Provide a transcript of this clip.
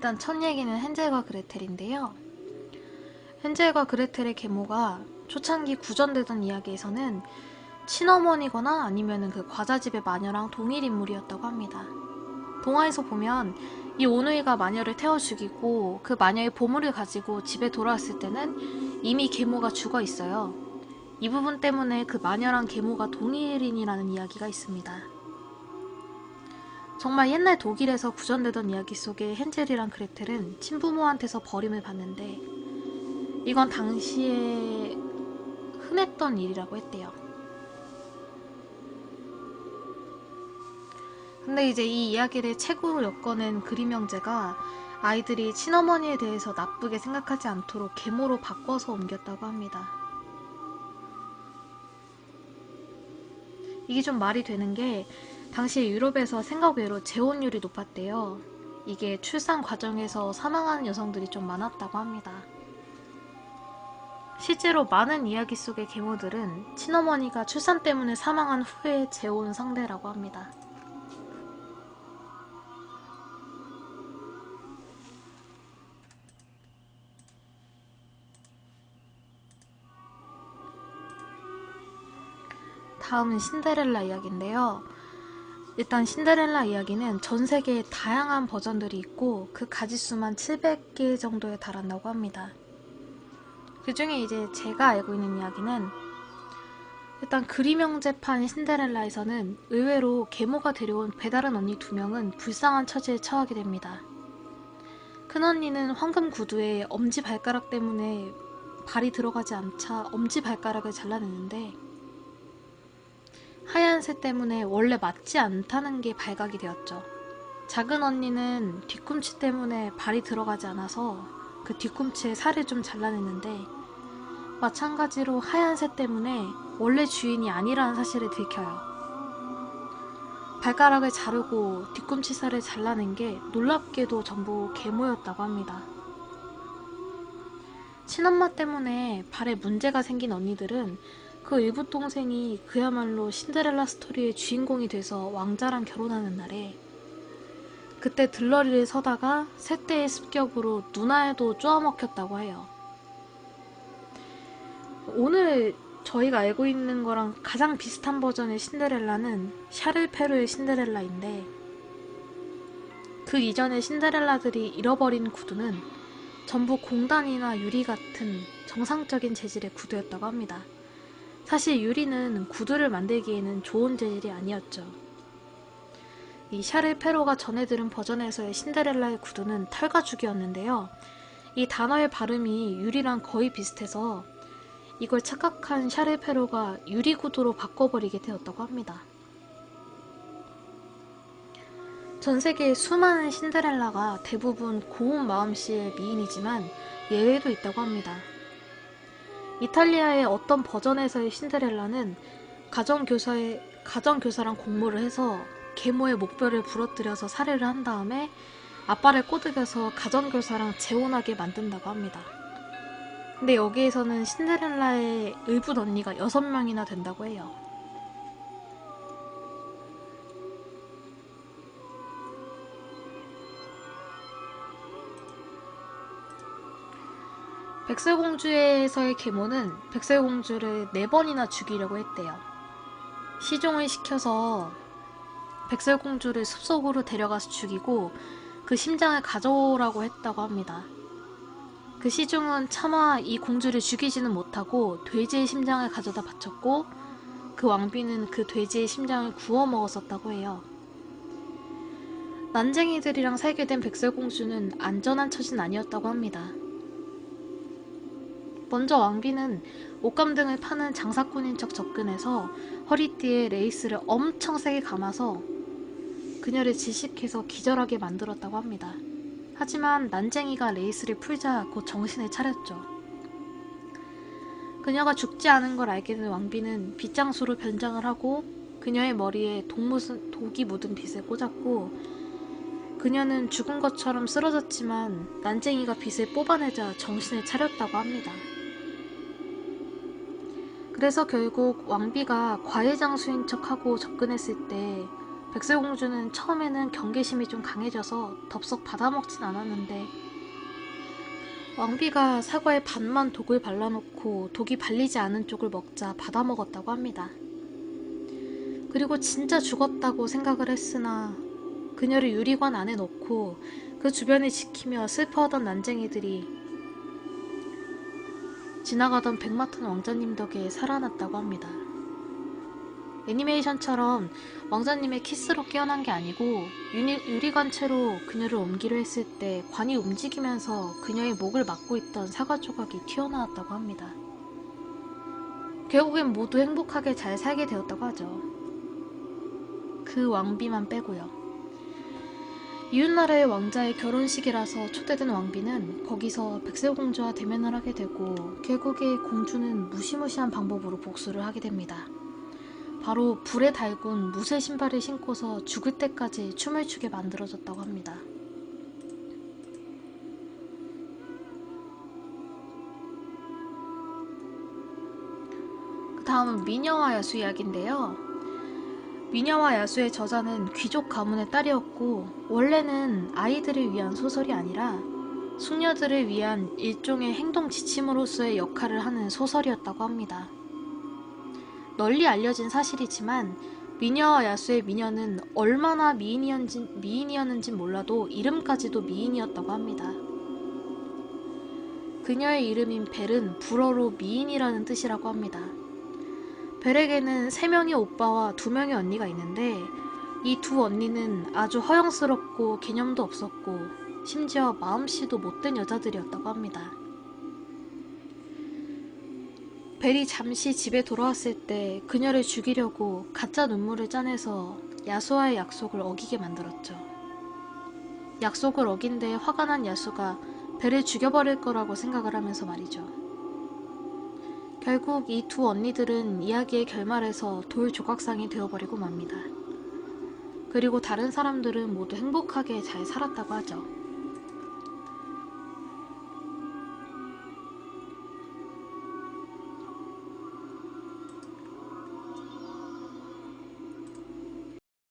일단 첫 얘기는 헨젤과 그레텔인데요. 헨젤과 그레텔의 계모가 초창기 구전되던 이야기에서는 친어머니거나 아니면 그 과자집의 마녀랑 동일 인물이었다고 합니다. 동화에서 보면 이 오누이가 마녀를 태워 죽이고 그 마녀의 보물을 가지고 집에 돌아왔을 때는 이미 계모가 죽어 있어요. 이 부분 때문에 그 마녀랑 계모가 동일인이라는 이야기가 있습니다. 정말 옛날 독일에서 구전되던 이야기 속에 헨젤이랑 그레텔은 친부모한테서 버림을 받는데 이건 당시에 흔했던 일이라고 했대요. 근데 이제 이 이야기를 책으로 엮어낸 그림 형제가 아이들이 친어머니에 대해서 나쁘게 생각하지 않도록 계모로 바꿔서 옮겼다고 합니다. 이게 좀 말이 되는 게 당시 유럽에서 생각 외로 재혼율이 높았대요. 이게 출산 과정에서 사망하는 여성들이 좀 많았다고 합니다. 실제로 많은 이야기 속의 계모들은 친어머니가 출산 때문에 사망한 후에 재혼 상대라고 합니다. 다음은 신데렐라 이야기인데요. 일단 신데렐라 이야기는 전 세계에 다양한 버전들이 있고 그 가지수만 700개 정도에 달한다고 합니다. 그 중에 이제 제가 알고 있는 이야기는 일단 그림 형제판 신데렐라에서는 의외로 계모가 데려온 배다른 언니 2명은 불쌍한 처지에 처하게 됩니다. 큰언니는 황금 구두에 엄지발가락 때문에 발이 들어가지 않자 엄지발가락을 잘라내는데 하얀 새 때문에 원래 맞지 않다는 게 발각이 되었죠. 작은 언니는 뒤꿈치 때문에 발이 들어가지 않아서 그 뒤꿈치에 살을 좀 잘라냈는데 마찬가지로 하얀 새 때문에 원래 주인이 아니라는 사실을 들켜요. 발가락을 자르고 뒤꿈치 살을 잘라낸 게 놀랍게도 전부 계모였다고 합니다. 친엄마 때문에 발에 문제가 생긴 언니들은 그 일부 동생이 그야말로 신데렐라 스토리의 주인공이 돼서 왕자랑 결혼하는 날에 그때 들러리를 서다가 새떼의 습격으로 누나에도 쪼아먹혔다고 해요. 오늘 저희가 알고 있는 거랑 가장 비슷한 버전의 신데렐라는 샤를 페루의 신데렐라인데 그 이전의 신데렐라들이 잃어버린 구두는 전부 공단이나 유리 같은 정상적인 재질의 구두였다고 합니다. 사실 유리는 구두를 만들기에는 좋은 재질이 아니었죠. 이 샤를 페로가 전해 들은 버전에서의 신데렐라의 구두는 털가죽이었는데요. 이 단어의 발음이 유리랑 거의 비슷해서 이걸 착각한 샤를 페로가 유리 구두로 바꿔버리게 되었다고 합니다. 전 세계의 수많은 신데렐라가 대부분 고운 마음씨의 미인이지만 예외도 있다고 합니다. 이탈리아의 어떤 버전에서의 신데렐라는 가정교사랑 공모를 해서 계모의 목뼈를 부러뜨려서 살해를 한 다음에 아빠를 꼬드겨서 가정교사랑 재혼하게 만든다고 합니다. 근데 여기에서는 신데렐라의 의붓 언니가 6명이나 된다고 해요. 백설공주에서의 계모는 백설공주를 4번이나 죽이려고 했대요. 시종을 시켜서 백설공주를 숲속으로 데려가서 죽이고 그 심장을 가져오라고 했다고 합니다. 그 시종은 차마 이 공주를 죽이지는 못하고 돼지의 심장을 가져다 바쳤고 그 왕비는 그 돼지의 심장을 구워 먹었었다고 해요. 난쟁이들이랑 살게 된 백설공주는 안전한 처지는 아니었다고 합니다. 먼저 왕비는 옷감 등을 파는 장사꾼인 척 접근해서 허리띠에 레이스를 엄청 세게 감아서 그녀를 질식해서 기절하게 만들었다고 합니다. 하지만 난쟁이가 레이스를 풀자 곧 정신을 차렸죠. 그녀가 죽지 않은 걸 알게 된 왕비는 빗장수로 변장을 하고 그녀의 머리에 독이 묻은 빗을 꽂았고 그녀는 죽은 것처럼 쓰러졌지만 난쟁이가 빗을 뽑아내자 정신을 차렸다고 합니다. 그래서 결국 왕비가 과일장수인 척하고 접근했을 때 백설공주는 처음에는 경계심이 좀 강해져서 덥석 받아먹진 않았는데 왕비가 사과에 반만 독을 발라놓고 독이 발리지 않은 쪽을 먹자 받아먹었다고 합니다. 그리고 진짜 죽었다고 생각을 했으나 그녀를 유리관 안에 넣고 그 주변을 지키며 슬퍼하던 난쟁이들이 지나가던 백마탄 왕자님 덕에 살아났다고 합니다. 애니메이션처럼 왕자님의 키스로 깨어난 게 아니고 유리관채로 그녀를 옮기려 했을 때 관이 움직이면서 그녀의 목을 막고 있던 사과 조각이 튀어나왔다고 합니다. 결국엔 모두 행복하게 잘 살게 되었다고 하죠. 그 왕비만 빼고요. 이웃나라의 왕자의 결혼식이라서 초대된 왕비는 거기서 백설공주와 대면을 하게 되고 결국에 공주는 무시무시한 방법으로 복수를 하게 됩니다. 바로 불에 달군 무쇠 신발을 신고서 죽을 때까지 춤을 추게 만들어졌다고 합니다. 그 다음은 미녀와 야수 이야기인데요. 미녀와 야수의 저자는 귀족 가문의 딸이었고 원래는 아이들을 위한 소설이 아니라 숙녀들을 위한 일종의 행동 지침으로서의 역할을 하는 소설이었다고 합니다. 널리 알려진 사실이지만 미녀와 야수의 미녀는 얼마나 미인이었는지 몰라도 이름까지도 미인이었다고 합니다. 그녀의 이름인 벨은 불어로 미인이라는 뜻이라고 합니다. 벨에게는 3명의 오빠와 2명의 언니가 있는데 이 2 언니는 아주 허영스럽고 개념도 없었고 심지어 마음씨도 못된 여자들이었다고 합니다. 벨이 잠시 집에 돌아왔을 때 그녀를 죽이려고 가짜 눈물을 짜내서 야수와의 약속을 어기게 만들었죠. 약속을 어긴 데에 화가 난 야수가 벨을 죽여버릴 거라고 생각을 하면서 말이죠. 결국 이 2 언니들은 이야기의 결말에서 돌 조각상이 되어버리고 맙니다. 그리고 다른 사람들은 모두 행복하게 잘 살았다고 하죠.